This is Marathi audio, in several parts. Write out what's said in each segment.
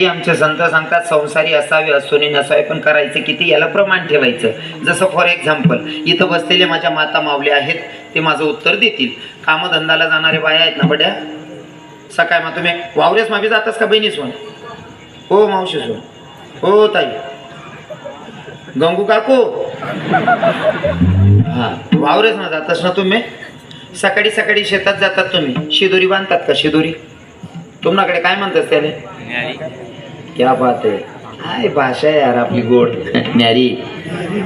आमचे संत सांगतात संसारी असावे असोनी नसावे पण करायचं किती याला प्रमाण ठेवायचं. जसं फॉर एक्झाम्पल इथं बसलेले माझ्या माता मावले आहेत, ते माझं उत्तर देतील. कामधंदाला जाणारे बाया आहेत ना बड्या, सकाळी मग तुम्ही वावरेस मागे जातास का बहिणी सोन? हो मावशी सोन, हो ताई, गंगू काकू, हा वावरेस ना जातास ना तुम्ही? सकाळी सकाळी शेतात जातात तुम्ही, शिदोरी बांधतात का? शिदोरी तुमच्याकडे काय म्हणतात त्याने? क्या बात आहे, काय भाषा आहे यार आपली गोड न्यारी.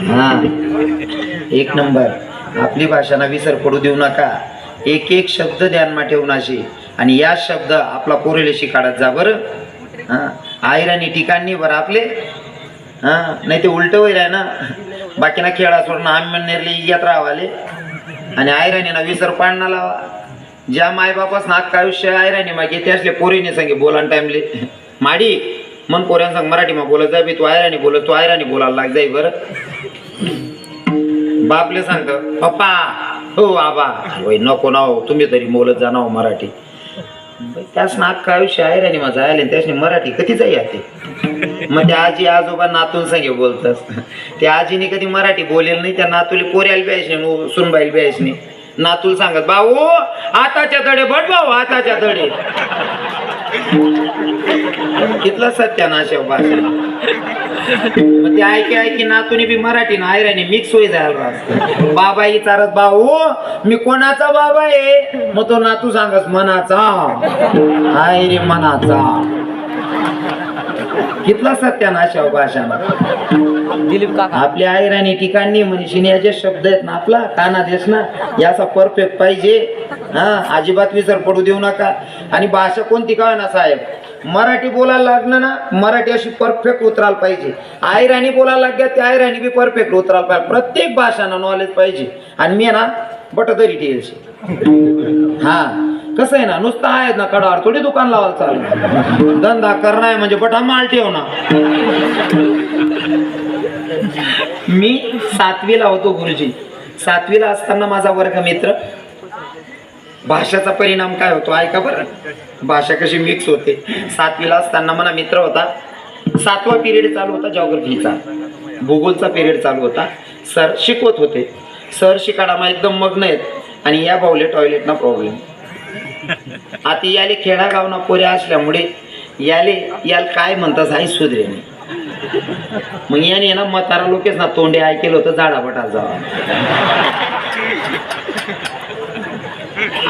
हा एक नंबर. आपली भाषा ना विसर पडू देऊ नका. एक एक शब्द ध्यानमा ठेवून अशी, आणि या शब्द आपला पोरेलेशी काढत जा बरं. हा आयराणी ठिकाणी बरं आपले, हा नाही ते उलट वैर आहे ना. बाकीना खेळा सोडून आम्ही नेरले यात रावाले आणि आयराणीना विसर पाडणा लावा. ज्या मायबापास नाक आयुष्य आयराणी मागे ते असले पोरीने सांगे बोलान टाइमले माडी मन पोऱ्यां सांग मराठी मा बोलत जाय, तू आयराणी बोलत, तू आयराणी बोलायला लाग जाई बरं. बापले सांगत पप्पा हो आबा, होय नको ना हो, तुम्ही तरी बोलत जा ना हो मराठी. त्यास नाक आयुष्य आयराणी माझं आले त्यासने मराठी कधी जाई आते. मग त्या आजी आजोबा नातून सांगे बोलतस, त्या आजीने कधी मराठी बोलेल नाही, त्या नातूला पोऱ्याला प्यायचे सुनबाईल प्यायचे नातूल सांगत भाऊ आताच्या दडे बट भाऊ आताच्या दडे. कितला सत्यानाश भाषा. मग ते ऐकी ऐकी नातूने बी मराठी ना आयराणी मिक्स होई जायला. बाबा विचारत भाऊ मी कोणाचा बाबा आहे? मग तो नातू सांगत मनाचा. हाय रे मनाचा. कितला सत्यानाश भाषा. आपल्या आयराणी ठिकाणी मनीषीने याचे शब्द आहेत ना आपला काना देश ना याचा परफेक्ट पाहिजे. हा अजिबात विसर पडू देऊ नका. आणि भाषा कोणती काय ना साहेब, मराठी बोलायला लागलं ना मराठी अशी परफेक्ट उतरायला पाहिजे. आयराणी बोलायला लागल्या त्या आयराणी बी परफेक्ट उतरायला पाहिजे. प्रत्येक भाषांना नॉलेज पाहिजे. आणि मी ना बटदरी टेलशी हा कसं आहे ना, नुसतं आहेत ना कडावर थोडी दुकान लावायला चालू. धंदा करणार म्हणजे बटा माल ठेव ना. मी 7वीला होतो गुरुजी. 7वीला असताना माझा वर्ग मित्र, भाषाचा परिणाम काय होतो ऐका बरं, भाषा कशी मिक्स होते. 7वीला असताना मला मित्र होता. 7वा पिरियड चालू होता जॉग्राफीचा, भूगोलचा पिरियड चालू होता. सर शिकवत होते. सर शिकाडामा एकदम मग्न आहेत आणि या बावले टॉयलेटना प्रॉब्लेम. आता याले खेडागावना पोऱ्या असल्यामुळे याला काय म्हणतात आई सुधरेने. मग याने ना म्हातारा लोकेच ना तोंडे ऐकेलं होतं झाडापटा जावा.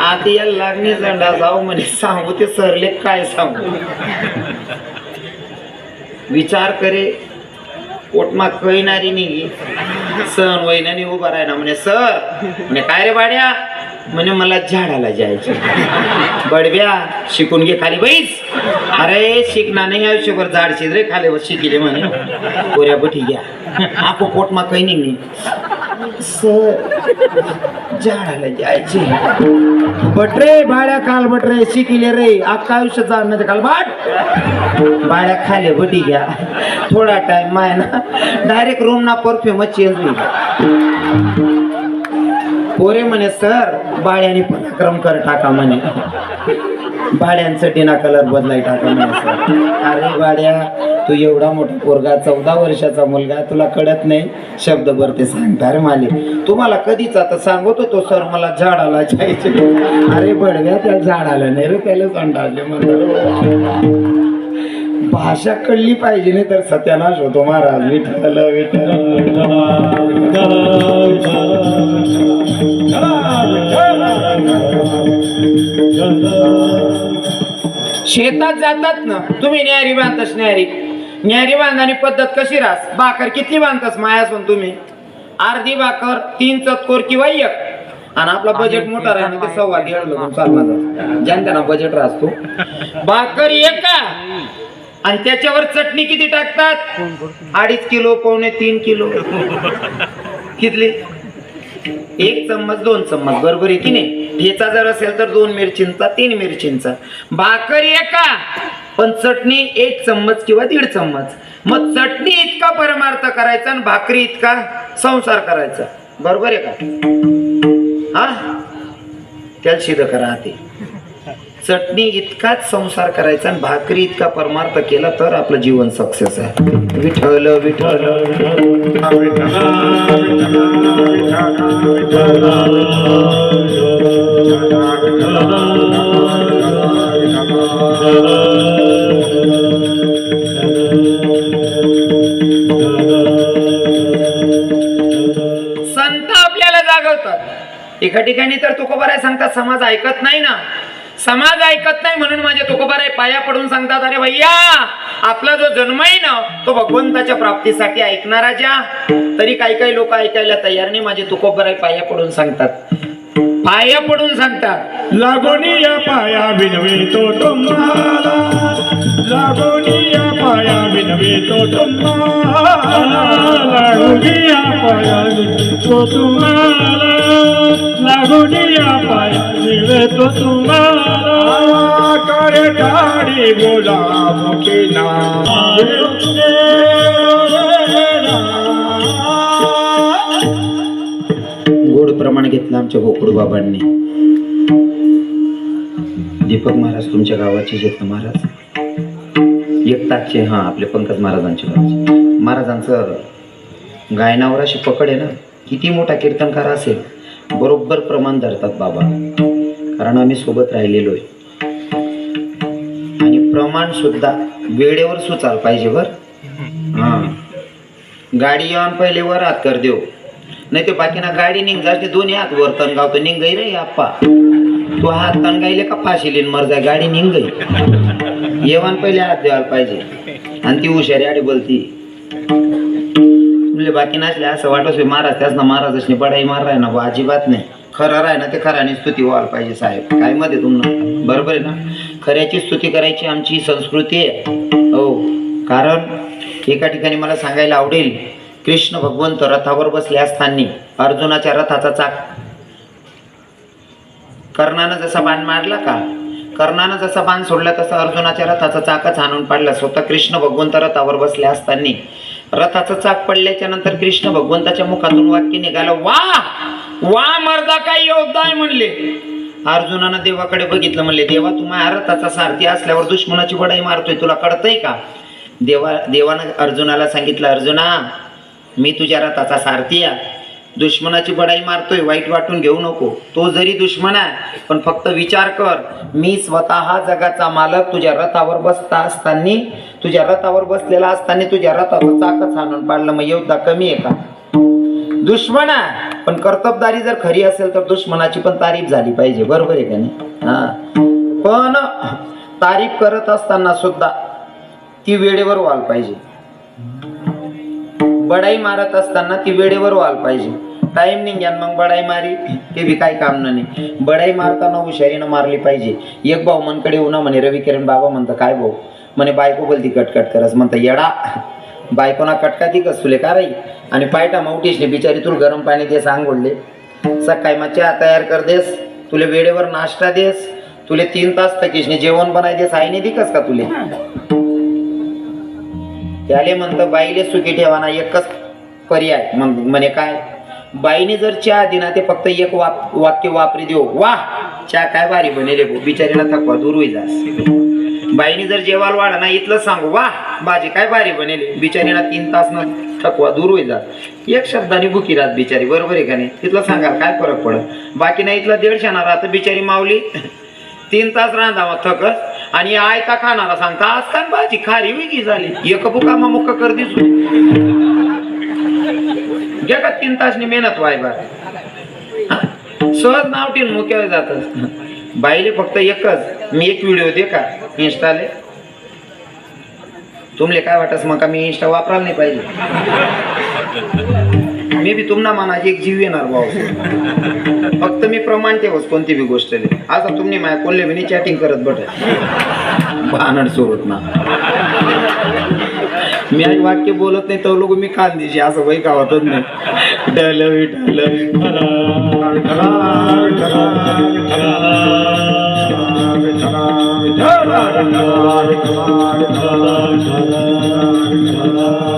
आता याला लागणे झंडा जाऊ म्हणे सांगू ते सरले काय सांगू. विचार करे पोटमा कळणारी निघी सण वैनाने उभा राहिना म्हणे सर म्हणे काय रे बाड्या म्हणे मला झाडाला जायचं. बडव्या शिकून घे खाली बैस. अरे शिकणार नाही आयुष्यभर झाड शिद रे खाली शिकिले म्हणे पोऱ्या बठी घ्या आपो पोटमा काही नाही सर झाडाला जायचे. बटरे भाड्या काल बटरे शिकिले रे अख्खा आयुष्य जाणार काल बाट भाड्या खाले बटी घ्या. थोडा टाइम माय ना डायरेक्ट रूम ना परफ्यूम चेंज होईल. पोरे म्हणे सर बाळ्याने पराक्रम कर टाका म्हणे, भाड्यांचं टिना कलर बदलाई टाका म्हणे सर. अरे भाड्या तू एवढा मोठा पोरगा 14 वर्षाचा मुलगा तुला कळत नाही शब्द भरते सांगता रे माले. तुम्हाला कधीच आता सांगत होतो सर मला झाडाला जायचे. अरे बडव्या त्या झाडाला नाही रे त्याला संडासले म्हणतो. भाषा कळली पाहिजे नाही तर सत्यानाश होतो महाराज. विठ्ठल विठ्ठल. शेतात जातात ना तुम्ही न्यारी बांधतास. न्यारी बांधणी पद्धत कशी रास. भाकर किती बांधतास मायासून तुम्ही? अर्धी भाकर 3 चतकोर किंवा 1. आणि आपला बजेट मोठा राहणार ते 1.25 लोक चालणार ज्यांना बजेट राहतो. भाकर 1 आणि त्याच्यावर चटणी किती टाकतात? 2.5 किलो पावणे 3 किलो. कितली? 1 चम्मच 2 चम्मच बरोबर आहे की नाही. ठेचा जर असेल तर 2 मिरचींचा 3 मिरचींचा. भाकर 1 पण चटणी 1 चम्मच किंवा 1.5 चम्मच. मग चटणी इतका परमार्थ करायचा आणि भाकरी इतका संसार करायचा. बरोबर आहे का? हा त्याला सिद्ध करा. ते चटणी इतकाच संसार करायचा आणि भाकरी इतका परमार्थ केला तर आपलं जीवन सक्सेस आहे. विठ्ठल विठ्ठल संत आपल्याला जागवतात. एका ठिकाणी तर तुकोबाराय सांगतात समाज ऐकत नाही ना, समाज ऐकत नाही म्हणून माझे तुकोबाराय पाया पडून सांगतात, अरे भैया आपला जो जन्म आहे ना तो भगवंताच्या प्राप्तीसाठी ऐकणारा ज्या, तरी काही काही लोक ऐकायला तयार नाही. माझे तुकोबाराय पाया पडून सांगतात, पाया पडून सांगतात, लागोनिया पाया विनवितो तुम्हाला, लागोनिया पाया विनवितो तुम्हाला, लागोनिया पाया विनवितो तुम्हाला, लागोनिया पाया विनवितो तुम्हाला, करे टाळी बोला मुखी ना गोड प्रमाण घेतलं आमच्या गोकुळ बाबांनी. दीपक महाराज तुमच्या गावाचे जेत महाराज एकटाचे, हा आपले पंकज महाराजांच्या गावचे. महाराजांचं गायनावर अशी पकड आहे ना, किती मोठा कीर्तनकार असेल बरोबर प्रमाण धरतात बाबा, कारण आम्ही सोबत राहिलेलो आहे. आणि प्रमाण सुद्धा वेळेवर सुचाल पाहिजे बर. हा गाडी येऊन पहिले वर हात कर देऊ, नाही ते बाकीना गाडी निघाल ते दोन्ही हात वर तण गावतो निघाई रे आप्पा, तू हात तण गायले का फाशी लिन मर जाय, गाडी निघाई येवान पहिले हात द्यायला पाहिजे. आणि ती हुशारी आडी बोलती तुले बाकी नसले असं वाटत महाराज त्याच ना महाराजांनी बडाई मार राय ना, अजिबात नाही. खरं राय ना ते खराने स्तुती व्हायला पाहिजे साहेब, काय मध्ये तुम्हाला बरोबर आहे ना. खऱ्याची स्तुती करायची आमची संस्कृती आहे हो. कारण एका ठिकाणी मला सांगायला आवडेल, कृष्ण भगवंत रथावर बसले असताना अर्जुनाच्या रथाचा चाक कर्णानं जसा बाण मारला का, कर्णानं जसा बाण सोडला तसा अर्जुनाच्या रथाचा चाकच हाणून पाडला. स्वतः कृष्ण भगवंत रथावर बसले असताना रथाचं चाक पडल्याच्या नंतर कृष्ण भगवंताच्या मुखातून वाक्य निघालं, वा वा मर्दा काय योद्धा आहे म्हणले. अर्जुनानं देवाकडे बघितलं, म्हणले देवा तू माझ्या रथाचा सारथी असल्यावर दुश्मनाची बडाई मारतोय, तुला कळतंय का. देवानं अर्जुनाला सांगितलं, अर्जुना मी तुझ्या रथाचा सारथी आहे, दुश्मनाची बडाई मारतोय वाईट वाटून घेऊ नको. तो जरी दुश्मन आहे पण फक्त विचार कर, मी स्वतः जगाचा मालक तुझ्या रथावर बसता असताना, तुझ्या रथावर बसलेला असताना तुझ्या रथाचं चाकच हाणून पाडलं, मग योद्धा कमी आहे का. दुश्मन आहे पण कर्तबदारी जर खरी असेल तर दुश्मनाची पण तारीफ झाली पाहिजे, बरोबर आहे का नाही. हा पण तारीफ करत असताना सुद्धा ती वेळेवर व्हायला पाहिजे, बडाई मारत असताना ती वेळेवर व्हायला पाहिजे. टाइम निघ्यान मग बडाई मारी ते बी काही काम नाही. बडाई मारताना हुशारीनं मारली पाहिजे. एक भाऊ मनकडे येऊ ना म्हणे, रवी किरण बाबा म्हणतं काय भाऊ म्हणे, बायको बोलती कटकट करस म्हणतं, येडा बायकोना कटका ती कस तुले का राही. आणि पायटा मौटीशने बिचारी तुला गरम पाणी देस आंघोळले, सकाळी मग चहा तयार कर देस, तुले वेळेवर नाश्ता देस, तुले 3 तास तकीशने जेवण बनाय देस, आईने दिकस का तुले. त्याले म्हणतं बाईले सुखी ठेवाना एकच पर्याय म्हणे काय, बाईने जर चहा दिना ते फक्त एक वाक्य वापरी देऊ, वाह चहा काय भारी बनेले भो, बिचारीला थकवा दूर होई जास. बाईने जर जेवाल वाढा ना इथलं सांगू, वाह भाजी काय भारी बनेले, बिचारीला 3 तास ना थकवा दूर होई जास. एक शब्दाने भुकी राहत बिचारी, बरोबर आहे का नाही. तिथलं सांगाल काय फरक पडत, बाकी नाही इथलं 150 राहत बिचारी माऊली 3 तास राहता थकस. आणि आयता खाणारा सांगता आजकाल भाजी खारी वेगळी झाली, एक बुका मग मुक्का कर दिसू जगात 3 तासनी मेहनत व्हाय बार सहज नाव ठेवून मुक्यावर जात. बाईले फक्त एकच, मी एक व्हिडिओ दे का इंस्टाले, तुमले काय वाटस मग का मी इंस्टा वापरायला नाही पाहिजे, मी बी तुम्हाला मनाची एक जीव येणार भाऊ. फक्त मी प्रमाण ठेवस कोणती बी गोष्ट आता तुम्ही माझ्या कोणले बी चॅटिंग करत बट भानड सोडत ना. मी आज वाक्य बोलत नाही तर लोक मी कान दिशी असं वै गावातच नाही.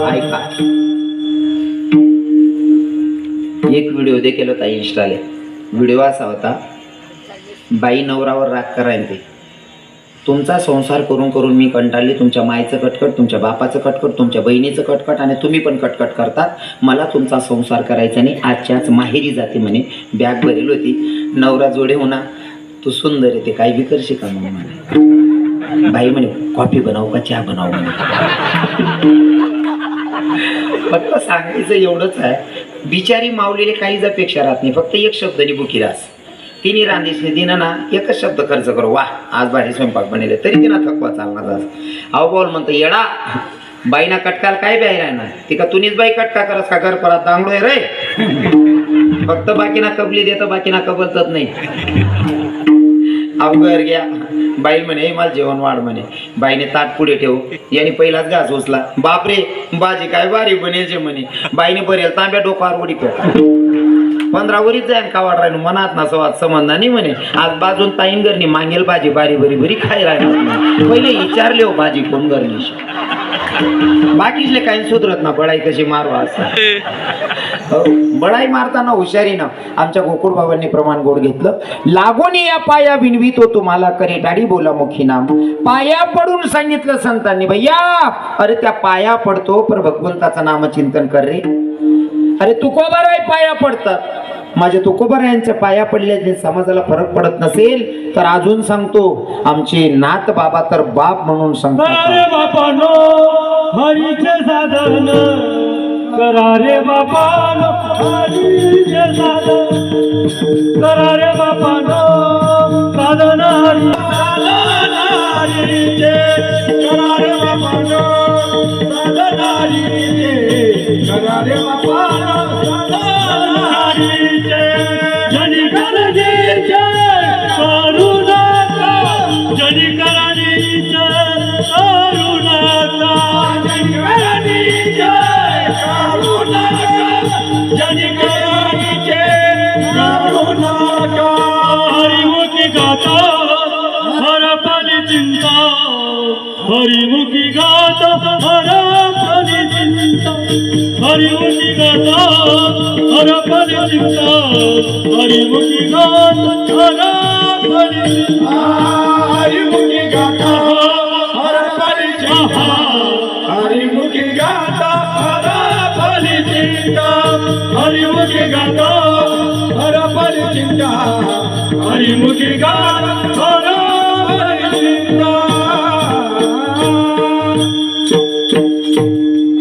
ऐका एक व्हिडिओ दे केला होता इंस्टाले. व्हिडिओ असा होता, बाई नवरावर राग करायला ते तुमचा संसार करून करून मी कंटाळले. तुमच्या मायचं कटकट, तुमच्या बापाचं कटकट, तुमच्या बहिणीचं कटकट आणि तुम्ही पण कटकट करतात. मला तुमचा संसार करायचा नाही. आजच्याच माहेरी जाते म्हणे. बॅग भरेल होती. नवरा जोडे होणार, तू सुंदर आहे, ते काही बी करशील का म्हणून म्हणे. बाई म्हणे कॉफी बनवू का चहा बनवू म्हणे. फक्त सांगायचं एवढंच आहे, बिचारी मावलेले काहीच अपेक्षा राहत नाही. फक्त एक शब्द निबुकी रास तिने रांधेशने दिना ना, एकच शब्द खर्च करू, वा आज भारी स्वयंपाक बनेले, तरी तिना थकवा चालणार. आज अहो बोल म्हणतो येडा, बाईना कटकाल काय बाहेर आहे ना, ती का तुनीच बाई कटका करस का, घर परत दांगडोय रे. फक्त बाकीना कबली देतं, बाकीना कबलतच नाही. अवघर घ्या. बाई म्हणे मला जेवण वाढ म्हणे. बाईने ताट पुढे ठेवू, याने पहिलाच घास उचला. बापरे बाजी काय बारी बनेल म्हणे. बाईने बरेल तांब्या डोकावर उडी कर. 15 वरीच जाईन का वाढ राहिलो मनात ना सवाद समजणार नाही म्हणे. आज बाजून ताईन घरनी मागेल भाजी बारी बरी बरी खाय राहिली. पहिले विचारले हो भाजी कोण घरली. बाकीचे काही सुधरत ना, बळाई कशी मारवा असं. बळाई मारताना हुशारी ना. आमच्या गोकुळ बाबांनी प्रमाण गोड घेतलं. लागून या पाया विनवितो तुम्हाला करे डाडी बोला मुखी नाम. पाया पडून सांगितलं संतांनी, भैया अरे त्या पाया पडतो पर भगवंताचं नामचिंतन कर रे. अरे तुकोबाराय पाया पडतात. माझ्या तुकोबारायांच्या पाया पडल्याने समाजाला फरक पडत नसेल तर अजून सांगतो, आमचे नाथ बाबा तर बाप म्हणून सांगतात. अरे बापानो हरीचे साधन करा रे बापानो, हरीचे साधन करा रे बापानो, साधन हरी हरीचे करा रे बापानो, साधन हरीचे करा रे बापानो, साधन हरीचे. जनी करजीचे करू नका, जनी करजीचे करू नका, जनी करजीचे करू नका, जनी करजीचे करू नका. हरिमुखी गाता हरपली चिंता, हरिमुखी गाता हरपली चिंता, हरिमुखी गाता हरपली चिंता, हरिमुखी गाता हरपली चिंता, हरिमुखी गाता हरपली चिंता, हरिमुखी गाता हरपली चिंता, हरिमुखी गाता हरपली चिंता, हरिमुखी गाता हरपली चिंता.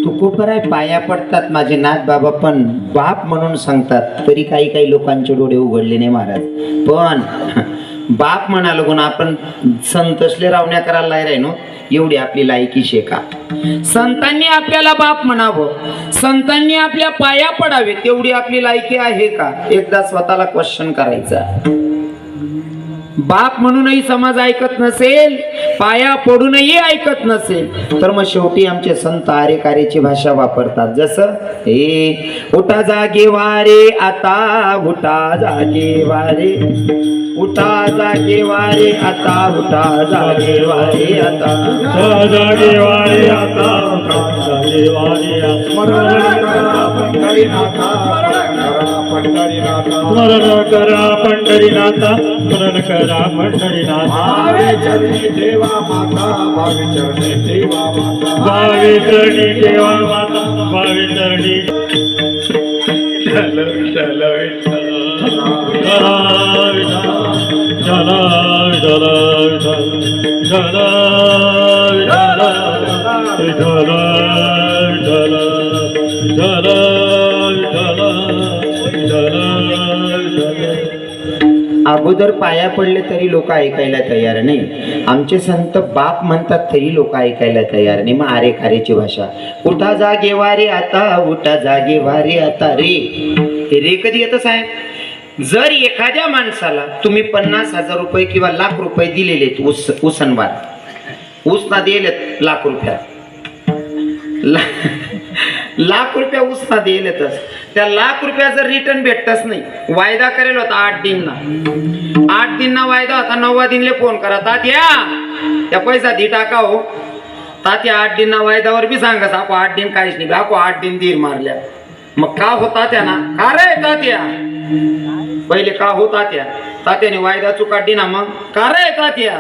तुकोबाराय पाया पडतात माझे नाथ बाबा, पण बाप म्हणून सांगतात. तरी काही काही लोकांचे डोळे उघडले नाही महाराज. पण बाप म्हणालो गुण आपण संतसले रावण्या करायला राहिनो, एवढी आपली लायकी शेका. संतांनी आपल्याला बाप म्हणावं, संतांनी आपल्या पाया पडावे, तेवढी आपली लायकी आहे का? एकदा स्वतःला क्वेश्चन करायचा. बाप म्हणूनही समाज ऐकत नसेल, पाया पडूनही ऐकत नसेल, तर मग शेवटी आमचे संत आरे कार्याची भाषा वापरतात. जसं हे उठा जागे वारे आता, उठा जागे वारे, उठा जागे वारे आता, उठा जागे वारे आता, उठा जागे वारे आता, उठा जागे वारे आता. स्मरण करा पंढरीनाथा, स्मरण करा पंढरीनाथा, स्मरण करा पंढरीनाथा. भावे चरणी देवा माता, भावे चरणी देवा माता, भावे चरणी देवा माता, भावे चरणी. चल चल अगोदर पाया पडले तरी लोक ऐकायला तयार नाही. आमचे संत बाप म्हणतात तरी लोक ऐकायला तयार नाही. मग आरे कार्याची भाषा. उठा जागे वारे आता, उठा जागे वारे आता. रे रे कधी येतं साहेब? जर एखाद्या माणसाला तुम्ही 50,000 रुपये किंवा लाख रुपये दिलेले उसनवार, उसना दिलेत लाख रुपया, लाख रुपया उसना दिलेतच, त्या लाख रुपया जर रिटर्न भेटतच नाही, वायदा करेल होता 8 दिनना, 8 दिनना वायदा होता, 9व्या दिनले फोन करा, तात्या त्या पैसा दी टाका हो. तात्या 8 दिनना वायदावर बी सांगा आपो 8 दिन काहीच नाही, आपो 8 दिन धीर मारल्या. मग का होता त्या ना, का रे तात्या पहिले का हो तात्या, तात्याने वायदा चुकाटी ना मग कारे आहे तात्या,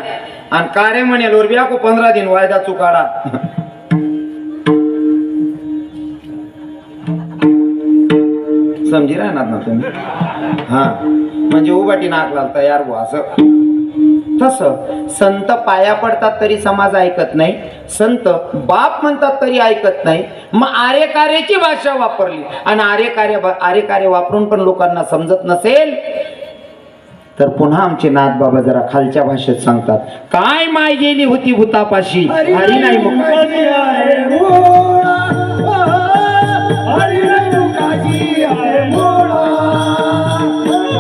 आणि कारे म्हणेल बी आको 15 दिन वायदा चुकाडा. समजी राहणार ना तुम्ही. हा म्हणजे उभाटी नाक लागता यार बुवा असं. तस संत पाया पडतात तरी समाज ऐकत नाही, संत बाप म्हणतात तरी ऐकत नाही. मग आर्य कार्याची भाषा वापरली आणि आर्य कार्य वापरून पण लोकांना समजत नसेल तर पुन्हा आमचे नाथ बाबा जरा खालच्या भाषेत सांगतात. काय माय गेली होती भूतापाशी, हरी नाही मुखाची आहे मोळा, हरी नाही मुखाची आहे मोळा,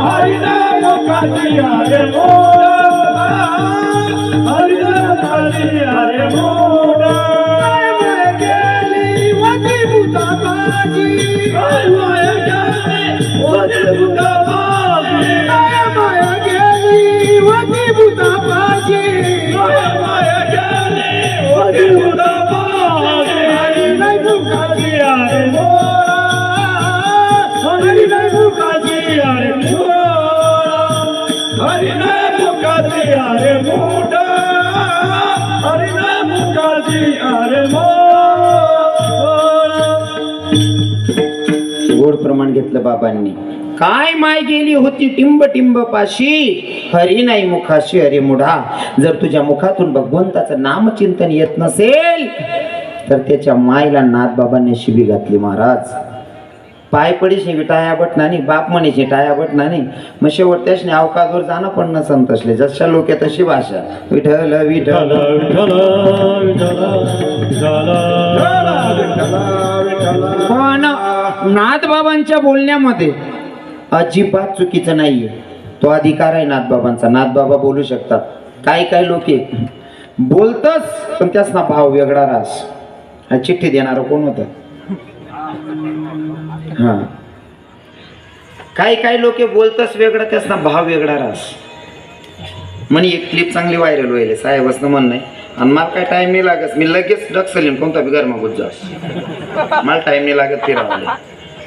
हरी नाही मुखाची आहे मोळा, हरी नाही मुखाची आहे मोळा. माय गेली होती भूतापाशी, माय गेली होती भूतापाशी, माया गेली होती भूतापाशी, माया गेली होती भूतापाशी, हरी नाही मुखाची आहे मोळा, हरी नाही मुखाची आहे मोळा, हरी नाही मुखाची आहे मोळा, हरी नाही मुखाची आहे मोळा. गोड प्रमाण घेतलं बाबांनी. काय माय गेली होती टिंब टिंब पाशी, हरी नाही मुखाशी अरे मुढा. जर तुझ्या मुखातून भगवंताचं नामचिंतन येत नसेल तर त्याच्या मायला नाथ बाबांनी शिबी घातली महाराज. पाय पडीशी विटाया बटनानी, बाप म्हणीशी टाया बटनानी. मग शेवट त्याशने अवकाशवर जाणं पण न संतसले. जशा लोक तशी भाषा. विठ्ठल विठ्ठल पण नाथ बाबांच्या बोलण्यामध्ये अजिबात चुकीचं नाहीये. तो अधिकार आहे नाथ बाबांचा. नाथ बाबा बोलू शकतात. काही लोक बोलतच पण त्यासना भाव वेगळा रास. चिठ्ठी देणार कोण होतं? हा काही लोक बोलतच वेगळा त्यासना भाव वेगळा रास. म्हणे एक क्लिप चांगली व्हायरल व्हायला साहेबांचं म्हणणं आहे. आणि मला काय टाइम नाही लागत, मी लगेच डक्सलीन कोणता बी गरमा गुज्जास. मला टाइम नाही लागत फिरावले.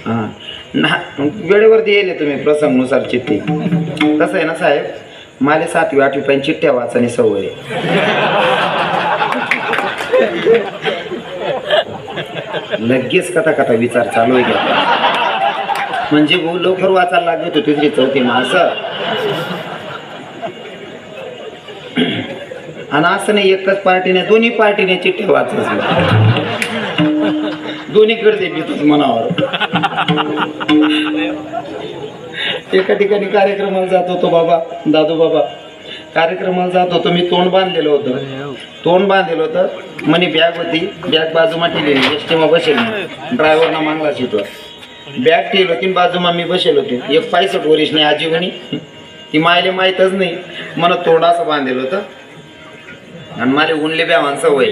हा ना वेळेवरती येईल तुम्ही प्रसंगनुसार चिठ्ठी. तसं आहे ना साहेब, मला 7वी 8वी पर्यंत चिठ्ठ्या वाचणी सवय आहे. लगेच कथा विचार चालू आहे का म्हणजे भाऊ लवकर वाचायला लागत होती 3री 4थी असं. आणि असं नाही एकच पार्टीने, दोन्ही पार्टीने चिठ्ठ्या वाचायचं. दोन्हीकडे भीतीच मनावर. एका ठिकाणी कार्यक्रमाला जात होतो बाबा, दादू बाबा कार्यक्रमाला जात होतो. मी तोंड बांधलेलं होतं. मनी बॅग होती, बॅग बाजूमा ठेवलेली. एसटीमा बसेल, ड्रायव्हरना मागला शिटवर बॅग ठेवली होती, बाजूमा मी बसेल होते. एक 65 वर्षनी आजी म्हणी, ती मायले माहीतच नाही, मला तोंड असं बांधलेलं होतं आणि मला उनले ब्यावान सवय.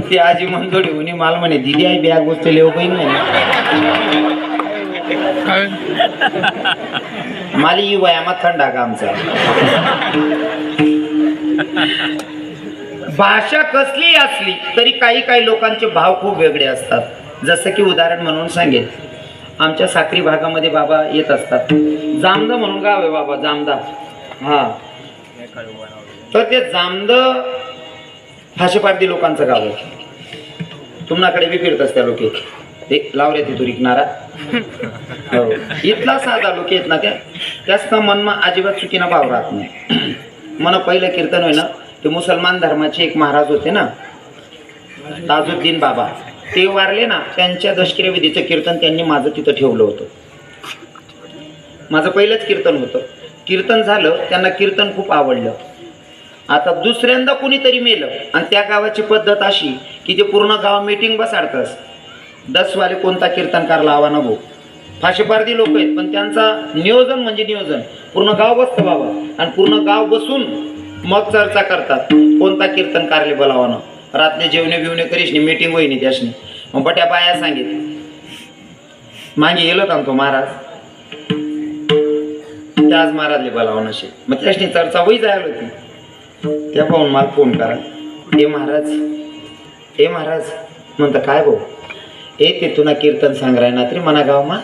ती आजी म्हणतोडी उनी मला म्हणे दिदी आई बॅग गोष्ट लेव काही नाही. मला ही वयामात थंडा का आमचा. भाषा कसली असली तरी काही लोकांचे भाव खूप वेगळे असतात. जसं की उदाहरण म्हणून सांगेल, आमच्या साक्री भागामध्ये बाबा येत असतात. जामदा म्हणून गाव आहे बाबा, जामदा. हा तर ते जामद फाशेपारदी लोकांचं गाव आहे. तुम्हाकडे बी फिरत त्या लोक ते लावरे तिथून विकणारा. हो इथला साधा लोक येत ना त्याच मनमा अजिबात चुकीना भाव राहत नाही. मन पहिलं कीर्तन होय ना, ते मुसलमान धर्माचे एक महाराज होते ना, ताजुद्दीन बाबा. ते वारले ना, त्यांच्या दशकिरे विधीचं कीर्तन त्यांनी माझं तिथं ठेवलं होतं. माझं पहिलंच कीर्तन होतं. कीर्तन झालं, त्यांना कीर्तन खूप आवडलं. आता दुसऱ्यांदा कुणीतरी मेलं आणि त्या गावाची पद्धत अशी की ते पूर्ण गाव मीटिंग बसाडतस. 10 वाले कोणता कीर्तनकार लावा ना भाऊ. फाशेपारदी लोक आहेत पण त्यांचा नियोजन म्हणजे नियोजन. पूर्ण गाव बसतं बाबा आणि पूर्ण गाव बसून मग चर्चा करतात कोणता कीर्तनकारले बोलावानं. रात्री जेवणे बिवणे करीशनी मीटिंग होईनी त्याशनी. मग बट्या बाया सांगित मागे गेलो का तो महाराज, त्याच महाराजले बोलावं नसे. मग त्याशनी चर्चा होई जायला होती. त्या पाहून मला फोन करा, हे महाराज म्हणतं काय भाऊ, ए ते तुला कीर्तन सांग राय ना तरी मना गाव मा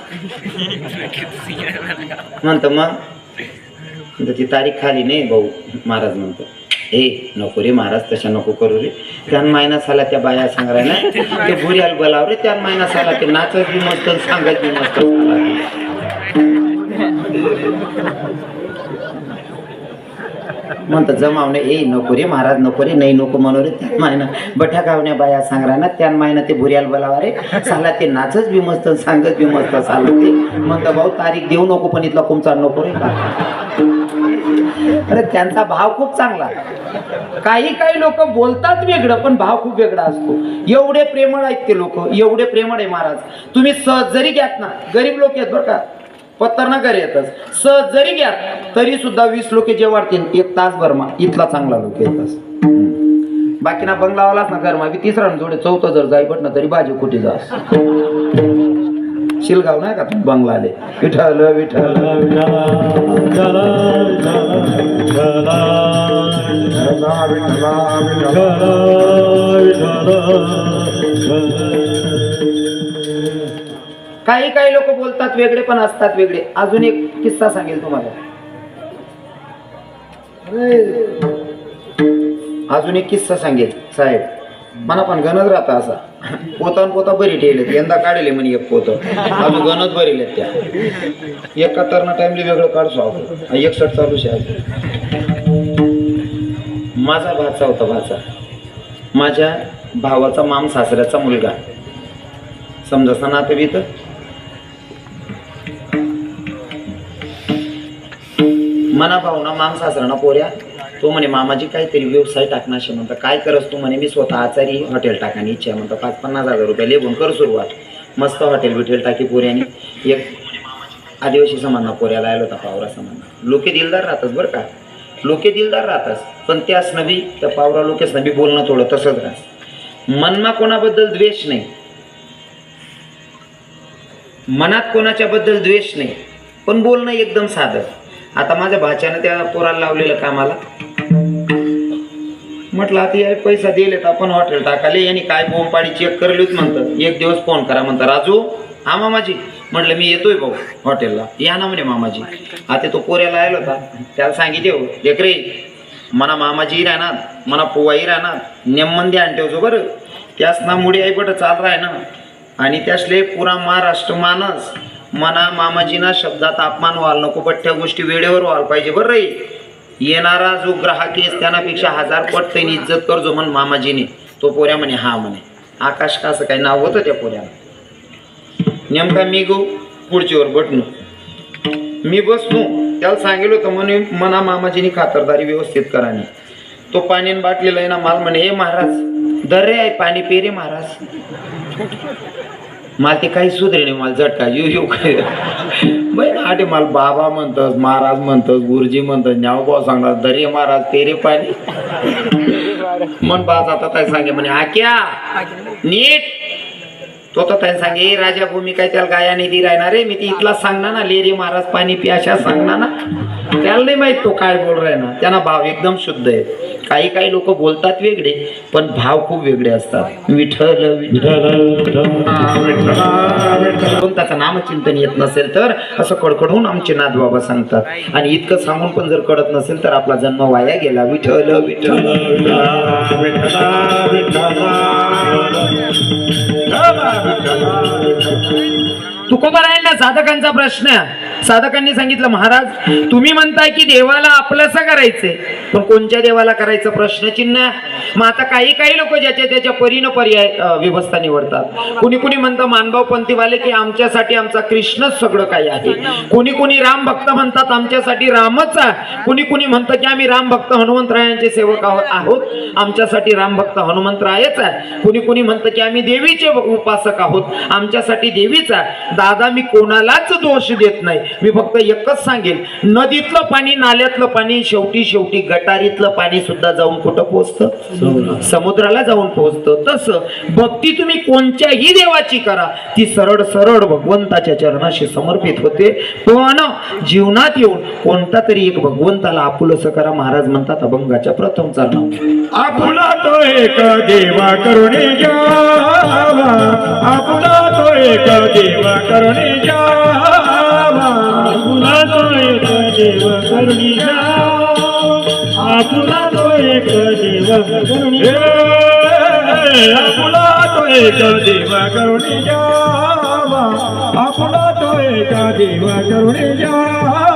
म्हणतो मग ती तारीख खाली नाही भाऊ. महाराज म्हणतो ए नको रे महाराज तशा नको करू रे. त्यान महिना साला त्या बाया सांग राय ना ते भुऱ्याला बोलाव रे. त्यान महिना साला ते नाचत बी मस्त सांगत बी मस्त. म्हणतात जमावणे ए नको रे महाराज नको रे नाही नको म्हणू रे. त्यान महिना बठ्या गावण्या बाया सांग राय ना त्यान महिना ते भुऱ्याला बोलावा रे. साला ते नाचत बी मस्त सांगत बी मस्त साला ते म्हणतं भाऊ तारीख देऊ नको पण इथला कुमचा नको रे. अरे त्यांचा भाव खूप चांगला. काही लोक बोलतात वेगळं पण भाव खूप वेगळा असतो. एवढे प्रेमळ आहेत ते लोक, एवढे प्रेमळ आहे महाराज. तुम्ही सहज जरी घ्यात ना, गरीब लोक आहेत बरं का, पत्तर ना करे येतच, सहज जरी घ्यात तरी सुद्धा 20 लोक जे वाढतील 1 तास भरमा इथला चांगला लोक येतात. बाकी ना बंगलावालाच ना गरमा बी तिसरा जोडे चौथं जर जाई बट ना तरी बाजू कुठे जास. शिलगाव नाही का तुम्ही बंगला आले. विठ्ठल विठ्ठल काही लोक बोलतात वेगळे पण असतात वेगळे. अजून एक किस्सा सांगेल तुम्हाला. अजून एक किस्सा सांगेल साहेब. मला पण गणत राहता असा पोता बरी ठेवले यंदा काढले म्हणे एक पोत अजून गणत बरीले त्या एका तरणा टाइमली वेगळं काढसो आपण 61 चालू शे. माझा भाचा होता. भाचा माझ्या भावाचा माम सासऱ्याचा मुलगा समजा नातं बी तर मना भाऊना माम सासराना पोऱ्या. तो म्हणे मामाजी काहीतरी व्यवसाय टाकणार म्हणता. काय करस तू म्हणे मी स्वतः आचारी हॉटेल टाकानी इच्छा म्हणता. 50-50 हजार रुपये लेबून कर सुरुवात. मस्त हॉटेल बिटेल टाकी पोऱ्यानी. एक आदिवासी समाजना पोऱ्याला आलो होता पावरा समाजना. लोके दिलदार राहतात बरं का, लोके दिलदार राहतात पण त्याच नबी त्या पावरा लोकेच नबी बोलणं थोडं तसंच राहत. मनमा कोणाबद्दल द्वेष नाही, मनात कोणाच्या बद्दल द्वेष नाही पण बोलणं एकदम साधं. आता माझ्या भाच्यानं त्या पोराला लावलेलं कामाला म्हटलं आता या पैसा दिलेत आपण हॉटेल टाकाले यांनी काय बोंबाडी चेक करलीच म्हणतात. एक दिवस फोन करा म्हणतात राजू हा मामाजी. म्हटलं मी येतोय भाऊ हॉटेलला या ना म्हणे मामाजी. आता तो पोऱ्याला आला होता त्याला सांगितले हो देख रे मना मामाजी राहणार मना पोवाई राहणार नेममंदी आणठेवचो बरं. त्याच ना मुडी आई पट चाल राह ना आणि त्यासले पुरा महाराष्ट्र मानस मना मामाजीना शब्दात अपमान व्हायला नको पण त्या गोष्टी वेळेवर व्हायला पाहिजे बरं रे. येणारा जो ग्राहक आहे त्यानापेक्षा 1000 पट त्यांनी इज्जत करजो म्हण मामाजीने. तो पोऱ्या म्हणे हा म्हणे. आकाश का असं काही नाव होतं त्या पोऱ्याला. नेमका मी गो पुढचीवर बटणू मी बसलो त्याला सांगितलं होतं म्हणे मना मामाजीनी खातरदारी व्यवस्थित करानी. तो पाण्याने बाटलेला आहे ना माल म्हणे हे महाराज दर्रे आहे पाणी पे रे महाराज. मला ते काही सुधरे नाही. मला झटका येऊ काय बाई आटे मला बाबा म्हणतस महाराज म्हणतस गुरुजी म्हणतस न्यावभाव सांगणार दरे महाराज तेरे पाणी मन बाज. आता काय सांगे म्हणे आक्या नीट तो तर त्याने सांगे राजा भूमी काय त्याला गायाने दी राहणार रे. मी ती इथला सांगणार ना लेरे महाराज पाणी प्याशा सांगणार ना. त्याला नाही माहित तो काय बोल राय ना. त्यांना भाव एकदम शुद्ध आहे. काही लोक बोलतात वेगळे पण भाव खूप वेगळे असतात. विठ्ठल विठ्ठल त्याचं नामचिंतन येत नसेल तर असं कडकडून आमचे नाथ बाबा सांगतात. आणि इतकं सांगून पण जर कळत नसेल तर आपला जन्म वाया गेला. विठ्ठल विठ्ठल तुकोबारायांना साधकांचा प्रश्न. साधकांनी सांगितलं महाराज तुम्ही म्हणताय की देवाला आपलंसं करायचंय पण कोणत्या देवाला करायचं प्रश्नचिन्ह. मग आता काही लोक ज्याच्या त्याच्या परीनं पर्याय व्यवस्था निवडतात. कुणी म्हणतं मानभाव पंथीवाले की आमच्यासाठी आमचा कृष्णच सगळं काही आहे. कुणी राम भक्त म्हणतात आमच्यासाठी रामच आहे. कुणी म्हणतं की आम्ही राम भक्त हनुमंतरायांचे सेवक आहोत आमच्यासाठी राम भक्त हनुमंतरायच आहे. कुणी म्हणतं की आम्ही देवीचे उपासक आहोत आमच्यासाठी देवीच आहे. दादा मी कोणालाच दोष देत नाही. मी फक्त एकच सांगेल नदीतलं पाणी नाल्यातलं पाणी शेवटी गटारीतलं पाणी सुद्धा जाऊन कुठं पोहोचतं समुद्राला जाऊन पोहोचतं. तसं भक्ती तुम्ही कोणत्याही देवाची करा ती सरळ भगवंताच्या चरणाशी समर्पित होते. पण जीवनात येऊन कोणता तरी एक भगवंताला आपुलसं करा. महाराज म्हणतात अभंगाच्या प्रथम चरणावर आपुला तो एक देवा करुणी घ्यावा आपला तो एक देव करुणी जावा आपला तो एक देव करुणी जावा आपला तो एक देव करुणी आपला तो एक देव करुणी जावा आपला तो एक देव करुणी जावा